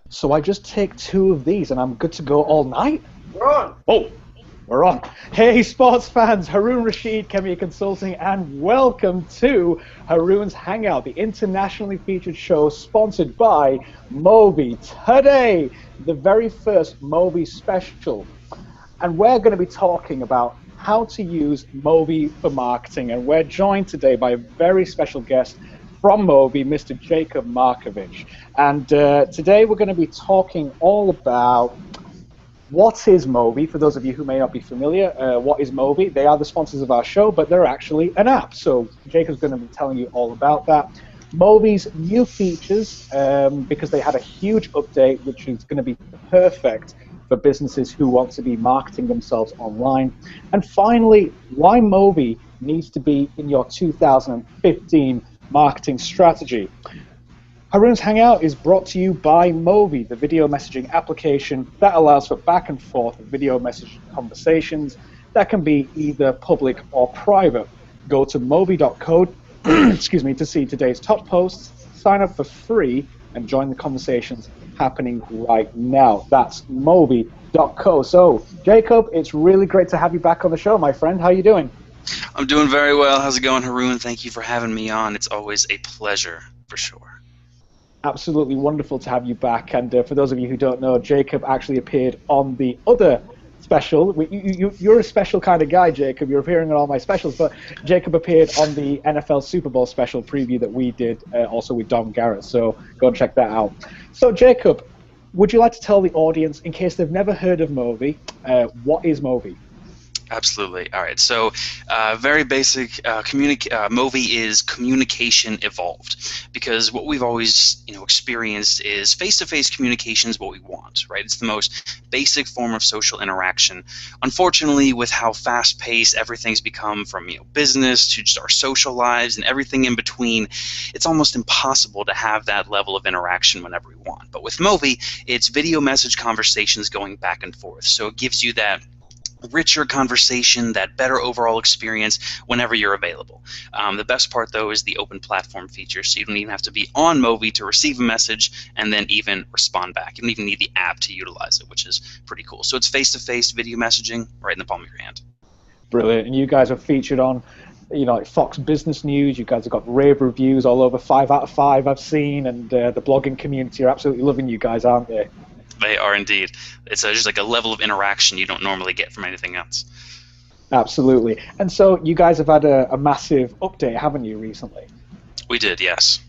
So I just take two of these and I'm good to go all night? We're on. Oh, we're on. Hey, sports fans, Haroon Rashid, Khemeia Consulting, and welcome to Haroon's Hangout, the internationally featured show sponsored by Movy. Today, the very first Movy special. And we're going to be talking about how to use Movy for marketing. And we're joined today by a very special guest from Movy, Mr. Jacob Markiewicz. And today we're going to be talking all about what is Movy. For those of you who may not be familiar, what is Movy? They are the sponsors of our show, but they're actually an app. So Jacob's going to be telling you all about that. Movy's new features, because they had a huge update, which is going to be perfect for businesses who want to be marketing themselves online. And finally, why Movy needs to be in your 2015 marketing strategy. Haroon's Hangout is brought to you by Movy, the video messaging application that allows for back and forth video message conversations that can be either public or private. Go to movy.co excuse me, to see today's top posts, sign up for free, and join the conversations happening right now. That's movy.co. So, Jacob, it's really great to have you back on the show, my friend. How are you doing? I'm doing very well. How's it going, Haroon? Thank you for having me on. It's always a pleasure, for sure. Absolutely wonderful to have you back. And for those of you who don't know, Jacob actually appeared on the other special. You're a special kind of guy, Jacob. You're appearing on all my specials, but Jacob appeared on the NFL Super Bowl special preview that we did, also with Dom Garrett. So go and check that out. So, Jacob, would you like to tell the audience, in case they've never heard of Movy, what is Movy? Absolutely. All right. So, very basic. Movy is communication evolved, because what we've always, experienced is face-to-face communication is what we want, right? It's the most basic form of social interaction. Unfortunately, with how fast-paced everything's become, from business to just our social lives and everything in between, it's almost impossible to have that level of interaction whenever we want. But with Movy, it's video message conversations going back and forth. So it gives you that richer conversation, that better overall experience whenever you're available. The best part, though, is the open platform feature, so you don't even have to be on Movy to receive a message and then even respond back. You don't even need the app to utilize it, which is pretty cool. So it's face-to-face video messaging right in the palm of your hand. Brilliant. And you guys are featured on like Fox Business News. You guys have got rave reviews all over, 5 out of 5 I've seen, and the blogging community are absolutely loving you guys, aren't they? They are indeed. It's just like a level of interaction you don't normally get from anything else. Absolutely. And so you guys have had a massive update, haven't you, recently? We did, yes.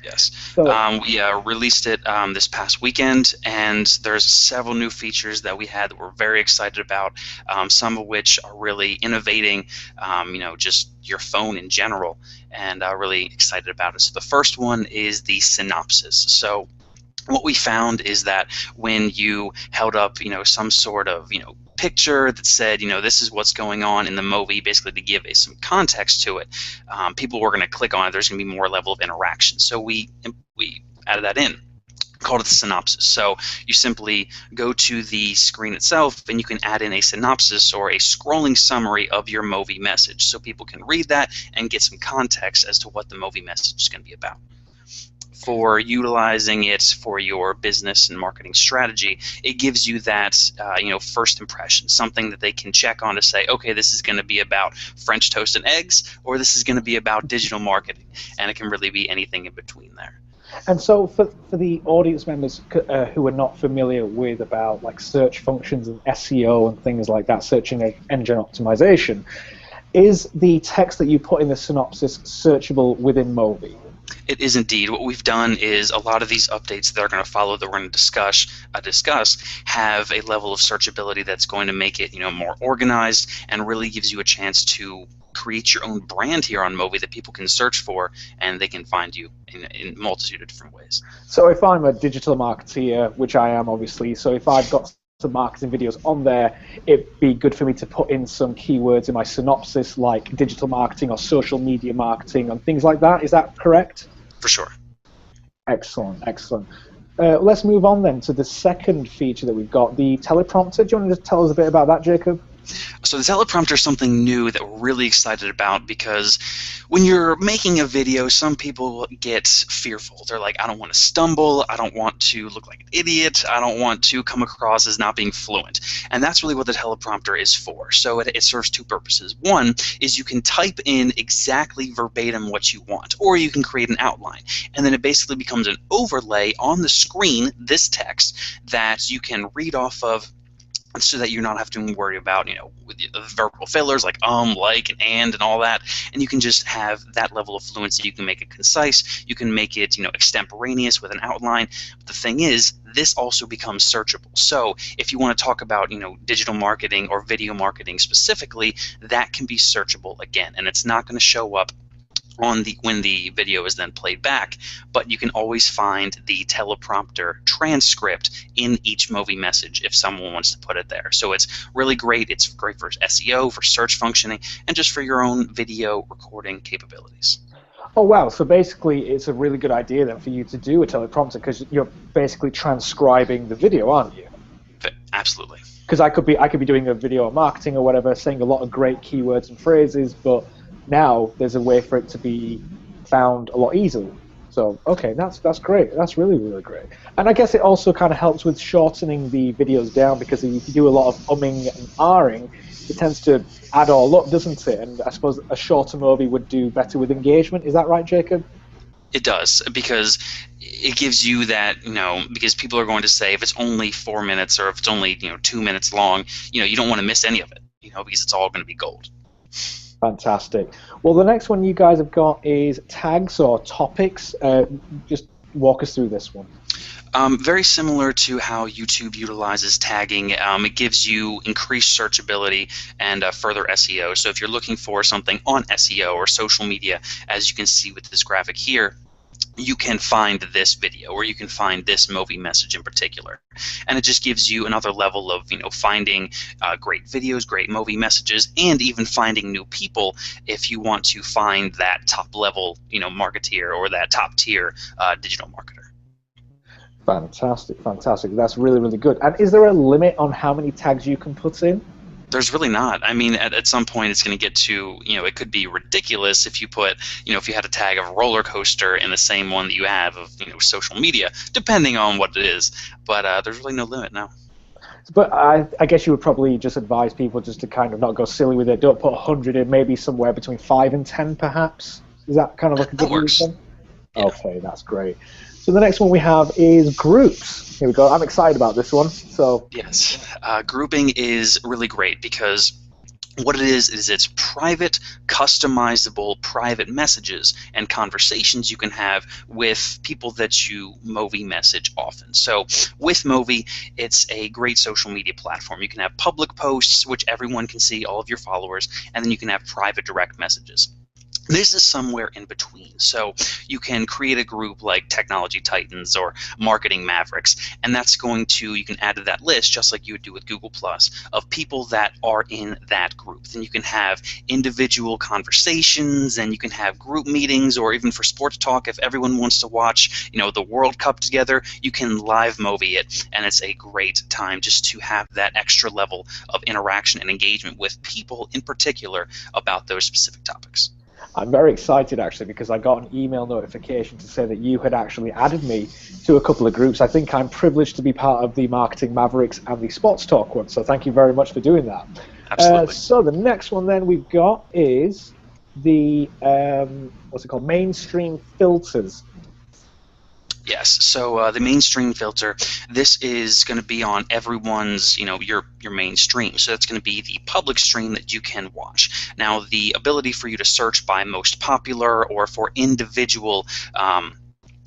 Yes. So, we released it this past weekend, and there's several new features that we had that we're very excited about, some of which are really innovating, just your phone in general, and really excited about it. So the first one is the Synopsis. So what we found is that when you held up, some sort of, picture that said, this is what's going on in the Movy, basically to give some context to it, people were going to click on it. There's going to be more level of interaction. So we added that in, called it the Synopsis. So you simply go to the screen itself, and you can add in a synopsis or a scrolling summary of your Movy message, so people can read that and get some context as to what the Movy message is going to be about. For utilizing it for your business and marketing strategy, it gives you that first impression, something that they can check on to say, okay, this is going to be about French toast and eggs, or this is going to be about digital marketing, and it can really be anything in between there. And so for the audience members who are not familiar with about like search functions and SEO and things like that, search engine optimization, is the text that you put in the synopsis searchable within Movy? It is indeed. What we've done is a lot of these updates that are going to follow, that we're going to discuss, have a level of searchability that's going to make it, more organized, and really gives you a chance to create your own brand here on Movy that people can search for, and they can find you in a multitude of different ways. So if I'm a digital marketeer, which I am obviously, so if I've got some marketing videos on there, it'd be good for me to put in some keywords in my synopsis like digital marketing or social media marketing and things like that. Is that correct? For sure. Excellent, excellent. Let's move on then to the second feature that we've got, the teleprompter. Do you want to just tell us a bit about that, Jacob? So the teleprompter is something new that we're really excited about because when you're making a video, some people get fearful. They're like, I don't want to stumble. I don't want to look like an idiot. I don't want to come across as not being fluent. And that's really what the teleprompter is for. So it serves two purposes. One is you can type in exactly verbatim what you want, or you can create an outline. And then it basically becomes an overlay on the screen, this text, that you can read off of, so that you're not having to worry about, with the verbal fillers like like, and all that. And you can just have that level of fluency. You can make it concise. You can make it, extemporaneous with an outline. But the thing is, this also becomes searchable. So if you want to talk about, digital marketing or video marketing specifically, that can be searchable again. And it's not going to show up when the video is then played back, but you can always find the teleprompter transcript in each Movy message if someone wants to put it there. So it's really great. It's great for SEO, for search functioning, and just for your own video recording capabilities. Oh, wow. So basically, it's a really good idea then for you to do a teleprompter because you're basically transcribing the video, aren't you? Absolutely. Because I could be doing a video on marketing or whatever, saying a lot of great keywords and phrases, but now there's a way for it to be found a lot easily. So, okay, that's great. That's really, really great. And I guess it also kind of helps with shortening the videos down, because if you do a lot of umming and ahhing, it tends to add all up, doesn't it? And I suppose a shorter movie would do better with engagement. Is that right, Jacob? It does, because it gives you that, because people are going to say if it's only 4 minutes or if it's only 2 minutes long, you don't want to miss any of it, because it's all going to be gold. Fantastic. Well, the next one you guys have got is tags or topics. Just walk us through this one. Very similar to how YouTube utilizes tagging. It gives you increased searchability and further SEO. So if you're looking for something on SEO or social media, as you can see with this graphic here, you can find this video, or you can find this Movy message in particular. And it just gives you another level of, finding great videos, great Movy messages, and even finding new people if you want to find that top level, marketeer or that top tier digital marketer. Fantastic, fantastic. That's really, really good. And is there a limit on how many tags you can put in? There's really not. I mean, at some point it's going to get to, it could be ridiculous if you put, if you had a tag of roller coaster in the same one that you have of, social media, depending on what it is. But there's really no limit now. But I guess you would probably just advise people just to kind of not go silly with it. Don't put 100 in, maybe somewhere between 5 and 10 perhaps. Is that kind of like a good reason? Yeah. Okay, that's great. So the next one we have is groups. Here we go. I'm excited about this one. So yes, grouping is really great because what it is it's private, customizable private messages and conversations you can have with people that you Movy message often. So with Movy, it's a great social media platform. You can have public posts, which everyone can see, all of your followers, and then you can have private direct messages. This is somewhere in between. So you can create a group like Technology Titans or Marketing Mavericks, and that's going to, you can add to that list, just like you would do with Google+, of people that are in that group. Then you can have individual conversations, and you can have group meetings, or even for sports talk, if everyone wants to watch, the World Cup together, you can live Movy it, and it's a great time just to have that extra level of interaction and engagement with people in particular about those specific topics. I'm very excited, actually, because I got an email notification to say that you had actually added me to a couple of groups. I think I'm privileged to be part of the Marketing Mavericks and the Sports Talk one, so thank you very much for doing that. Absolutely. So the next one then we've got is the, what's it called, mainstream filters. Yes, so the mainstream filter, this is going to be on everyone's, your mainstream. So that's going to be the public stream that you can watch. Now, the ability for you to search by most popular or for individual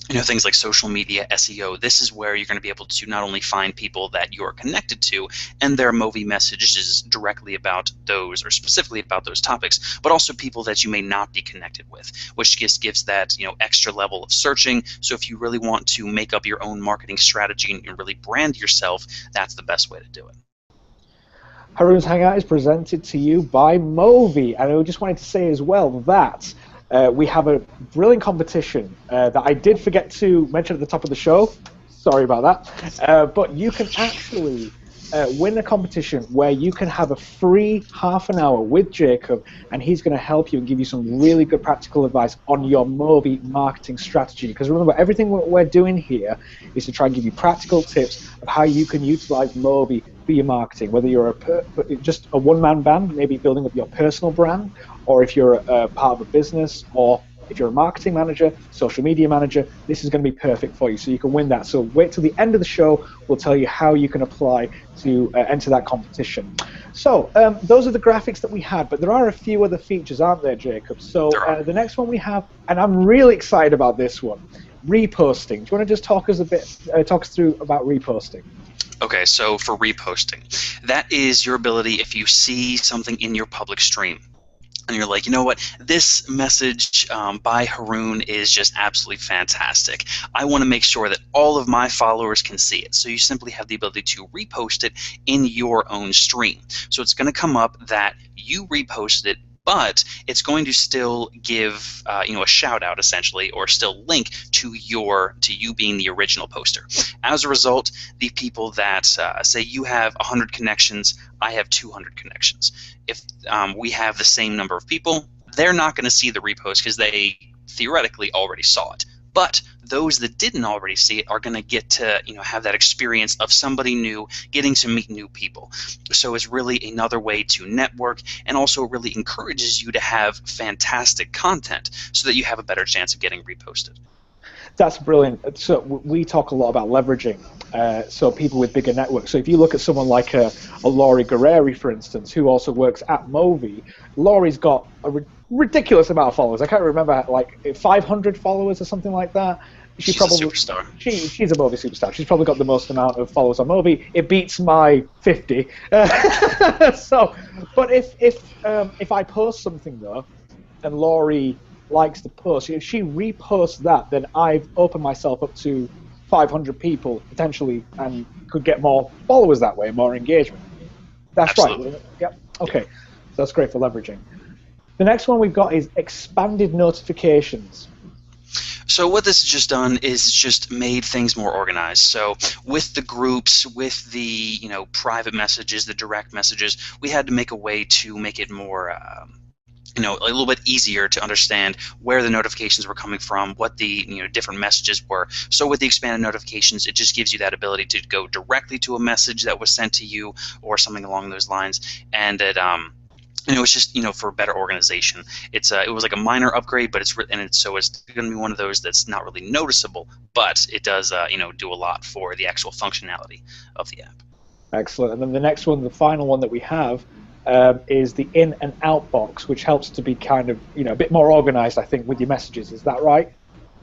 things like social media, SEO, this is where you're going to be able to not only find people that you're connected to and their Movy messages directly about those or specifically about those topics, but also people that you may not be connected with, which just gives that extra level of searching. So if you really want to make up your own marketing strategy and really brand yourself, that's the best way to do it. Haroon's Hangout is presented to you by Movy, and I just wanted to say as well that we have a brilliant competition that I did forget to mention at the top of the show. Sorry about that. But you can actually win a competition where you can have a free half an hour with Jacob, and he's going to help you and give you some really good practical advice on your Movy marketing strategy. Because remember, everything we're doing here is to try and give you practical tips of how you can utilize Movy for your marketing, whether you're just a one-man band, maybe building up your personal brand, or if you're a part of a business, or if you're a marketing manager, social media manager, this is going to be perfect for you, so you can win that. So wait till the end of the show. We'll tell you how you can apply to enter that competition. So those are the graphics that we had, but there are a few other features, aren't there, Jacob? So the next one we have, and I'm really excited about this one, reposting. Do you want to just talk us through about reposting? Okay, so for reposting, that is your ability if you see something in your public stream, and you're like, you know what, this message by Haroon is just absolutely fantastic. I want to make sure that all of my followers can see it. So you simply have the ability to repost it in your own stream. So it's going to come up that you reposted it, but it's going to still give a shout out essentially, or still link to you being the original poster. As a result, the people that say you have 100 connections, I have 200 connections. If we have the same number of people, they're not going to see the repost because they theoretically already saw it. But those that didn't already see it are going to get to have that experience of somebody new, getting to meet new people. So it's really another way to network, and also really encourages you to have fantastic content so that you have a better chance of getting reposted. That's brilliant. So we talk a lot about leveraging. So people with bigger networks. So if you look at someone like a Laurie Guerreri, for instance, who also works at Movy, Laurie's got a ridiculous amount of followers. I can't remember, like 500 followers or something like that. She's probably a superstar. She's a Movy superstar. She's probably got the most amount of followers on Movy. It beats my 50. But if I post something though, and Laurie likes the post, if she reposts that, then I've opened myself up to 500 people potentially, and could get more followers that way, more engagement. That's Absolutely. Right. Yep. Okay. So that's great for leveraging. The next one we've got is expanded notifications. So what this has just done is just made things more organized. So with the groups, with the private messages, the direct messages, we had to make a way to make it more a little bit easier to understand where the notifications were coming from, what the different messages were. So with the expanded notifications, it just gives you that ability to go directly to a message that was sent to you or something along those lines, and it it's just for better organization. It was like a minor upgrade, but it's going to be one of those that's not really noticeable, but it does do a lot for the actual functionality of the app. Excellent. And then the next one, the final one that we have, is the in and out box, which helps to be kind of a bit more organized, I think, with your messages. Is that right?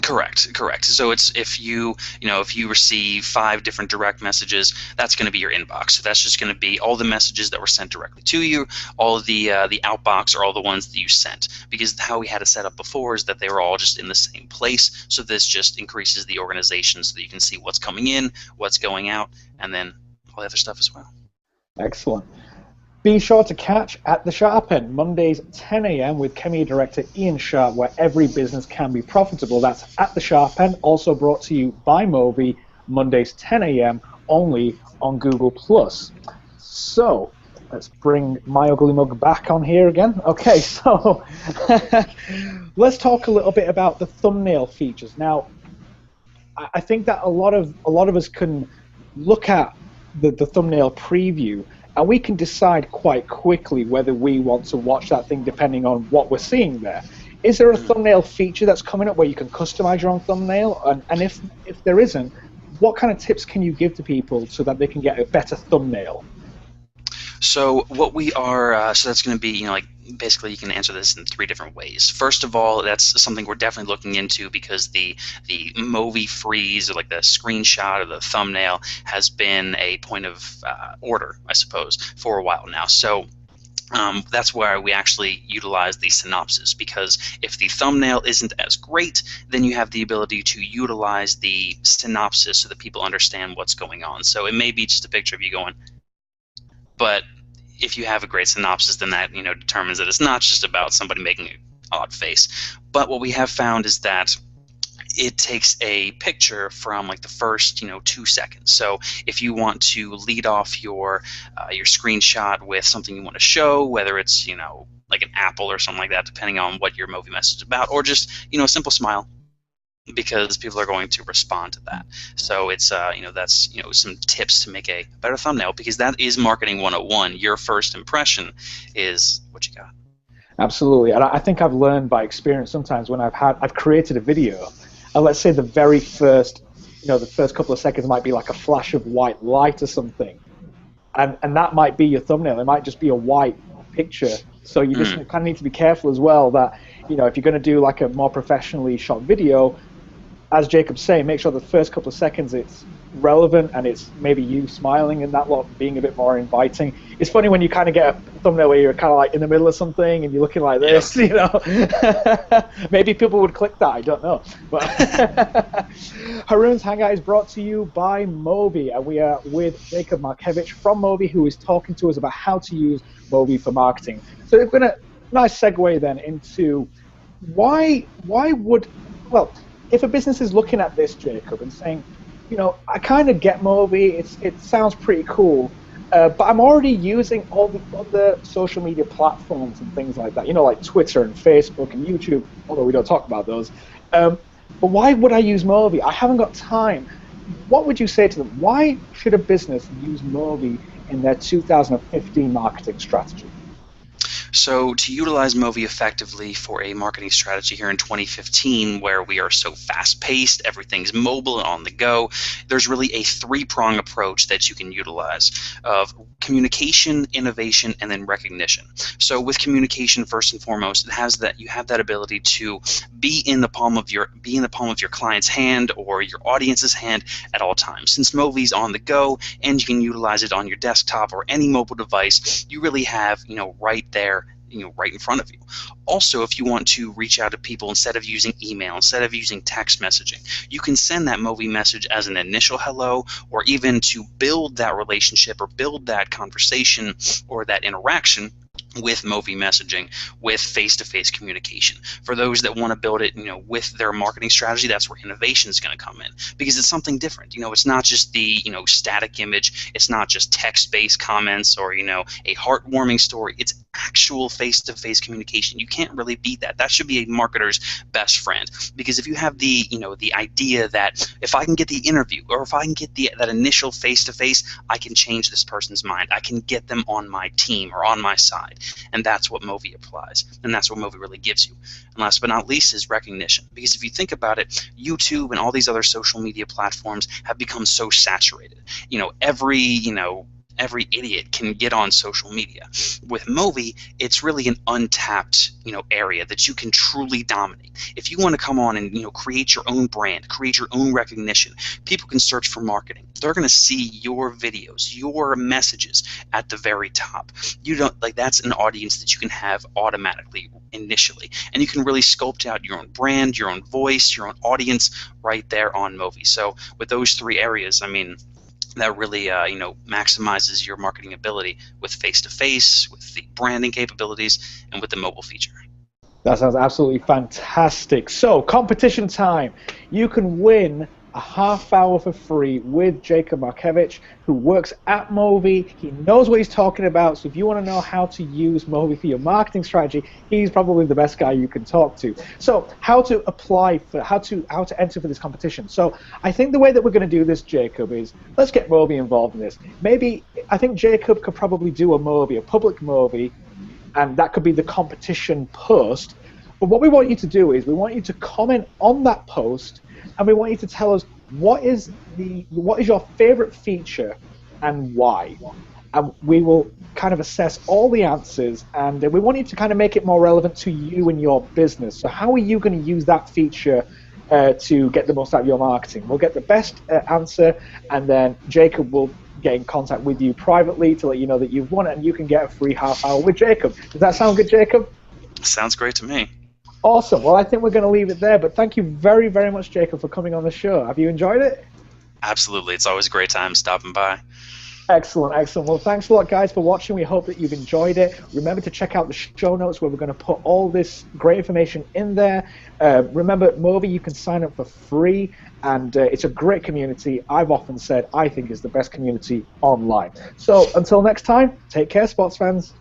Correct. So it's if you receive 5 different direct messages, that's going to be your inbox. So that's just going to be all the messages that were sent directly to you. All of the outbox are all the ones that you sent, because how we had it set up before is that they were all just in the same place. So this just increases the organization so that you can see what's coming in, what's going out, and then all the other stuff as well. Excellent. Be sure to catch At the Sharp End, Mondays 10 a.m. with Khemeia director Ian Sharp, where every business can be profitable. That's At the Sharp End, also brought to you by Movy, Mondays 10 a.m. only on Google+. So let's bring my ugly mug back on here again. Okay, so let's talk a little bit about the thumbnail features. Now, I think that a lot of us can look at the thumbnail preview, and we can decide quite quickly whether we want to watch that thing depending on what we're seeing there. Is there a thumbnail feature that's coming up where you can customize your own thumbnail? And if there isn't, what kind of tips can you give to people so that they can get a better thumbnail? So what we are, so that's going to be, basically you can answer this in 3 different ways. First of all, that's something we're definitely looking into, because the Movy freeze, or like the screenshot or the thumbnail, has been a point of order, I suppose, for a while now. So that's where we actually utilize the synopsis, because if the thumbnail isn't as great, then you have the ability to utilize the synopsis so that people understand what's going on. So it may be just a picture of you going, but if you have a great synopsis, then that determines that it's not just about somebody making an odd face. But what we have found is that it takes a picture from like the first 2 seconds. So if you want to lead off your screenshot with something you want to show, whether it's like an apple or something like that, depending on what your movie message is about, or just a simple smile, because people are going to respond to that. So it's that's some tips to make a better thumbnail, because that is marketing 101. Your first impression is what you got. Absolutely, and I think I've learned by experience sometimes when I've created a video, and let's say the very first the first couple of seconds might be like a flash of white light or something, and that might be your thumbnail. It might just be a white picture. So you just kind of need to be careful as well that if you're going to do like a more professionally shot video, as Jacob's saying, make sure the first couple of seconds it's relevant and it's maybe you smiling and that lot being a bit more inviting. It's funny when you kind of get a thumbnail where you're kind of like in the middle of something and you're looking like this, Maybe people would click that, I don't know. But Haroon's Hangout is brought to you by Movy, and we are with Jacob Markiewicz from Movy, who is talking to us about how to use Movy for marketing. So we're going to nice segue then into why would, well, if a business is looking at this, Jacob, and saying, I kind of get Movy, it sounds pretty cool, but I'm already using all the other social media platforms and things like that, like Twitter and Facebook and YouTube, although we don't talk about those. But why would I use Movy? I haven't got time. What would you say to them? Why should a business use Movy in their 2015 marketing strategy? So to utilize Movy effectively for a marketing strategy here in 2015, where we are so fast-paced, everything's mobile and on the go, there's really a three-prong approach that you can utilize of communication, innovation, and then recognition. So with communication, first and foremost, it has that you have that ability to be in the palm of your client's hand or your audience's hand at all times. Since Movy's on the go and you can utilize it on your desktop or any mobile device, you really have right there, right in front of you. Also, if you want to reach out to people instead of using email, instead of using text messaging, you can send that Movy message as an initial hello, or even to build that relationship or build that conversation or that interaction with Movy messaging, with face-to-face communication. For those that want to build it, with their marketing strategy, that's where innovation is going to come in, because it's something different. It's not just the static image, it's not just text-based comments or a heartwarming story. It's actual face-to-face communication. You can't really beat that. That should be a marketer's best friend, because if you have the the idea that if I can get the interview or if I can get that initial face-to-face, I can change this person's mind. I can get them on my team or on my side. And that's what Movy applies, and that's what Movy really gives you. And last but not least is recognition, because if you think about it, YouTube and all these other social media platforms have become so saturated. Every idiot can get on social media. With Movy, it's really an untapped area that you can truly dominate. If you want to come on and create your own brand, create your own recognition, people can search for marketing. They're going to see your videos, your messages at the very top. That's an audience that you can have automatically initially, and you can really sculpt out your own brand, your own voice, your own audience right there on Movy. So with those three areas, that really maximizes your marketing ability with face-to-face, with the branding capabilities, and with the mobile feature. That sounds absolutely fantastic. So, competition time. You can win a half hour for free with Jacob Markiewicz, who works at Movy. He knows what he's talking about, so if you want to know how to use Movy for your marketing strategy, he's probably the best guy you can talk to. So how to apply for, how to enter for this competition. So I think the way that we're going to do this, Jacob, is let's get Movy involved in this. I think Jacob could probably do a public Movy, and that could be the competition post. But what we want you to do is we want you to comment on that post, and we want you to tell us what is your favorite feature and why. And we will kind of assess all the answers, and we want you to kind of make it more relevant to you and your business. So how are you going to use that feature to get the most out of your marketing? We'll get the best answer, and then Jacob will get in contact with you privately to let you know that you've won it, and you can get a free half hour with Jacob. Does that sound good, Jacob? Sounds great to me. Awesome. Well, I think we're going to leave it there, but thank you very, very much, Jacob, for coming on the show. Have you enjoyed it? Absolutely. It's always a great time stopping by. Excellent, excellent. Well, thanks a lot, guys, for watching. We hope that you've enjoyed it. Remember to check out the show notes where we're going to put all this great information in there. Remember, Movy, you can sign up for free, and it's a great community. I've often said I think is the best community online. So until next time, take care, sports fans.